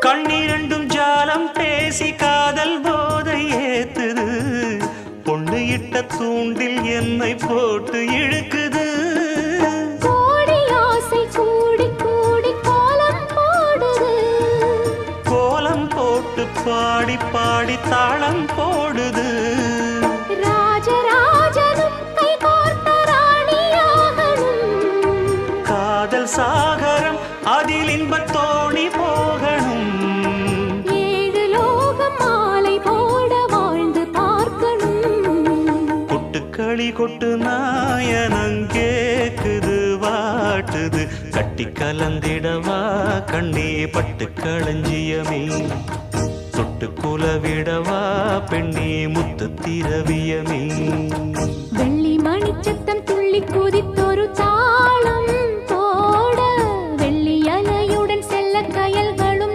கண்ணிரண்டும் ஜாலம் பேசி காதல் போதை ஏத்துது பொண்ணு இட்ட தூண்டில் என்னை போட்டு இழுக்குது கோடி ஆசை கூடி கூடி கோலம் போடுது கோலம் போட்டு பாடி பாடி தாளம் போடுது ராஜராஜனும் கை கோர்த்த ராணியாகணும் காதல் சாகரம் அதில் இன்பத் தோணி போகணும் ஏழு லோகம் மாலை போட வாழ்ந்து பார்க்கணும் கொட்டுக்களி கொட்டு நாயனங்கேக்குது வாட்டுது கட்டி கலந்திடவா கண்ணே பட்டு களஞ்சியமே தொட்டு குலவிடவா பெண்ணே முத்து திரவியமே வெள்ளி மணிச்சத்தம் துள்ளி குதித்தொரு தாளம்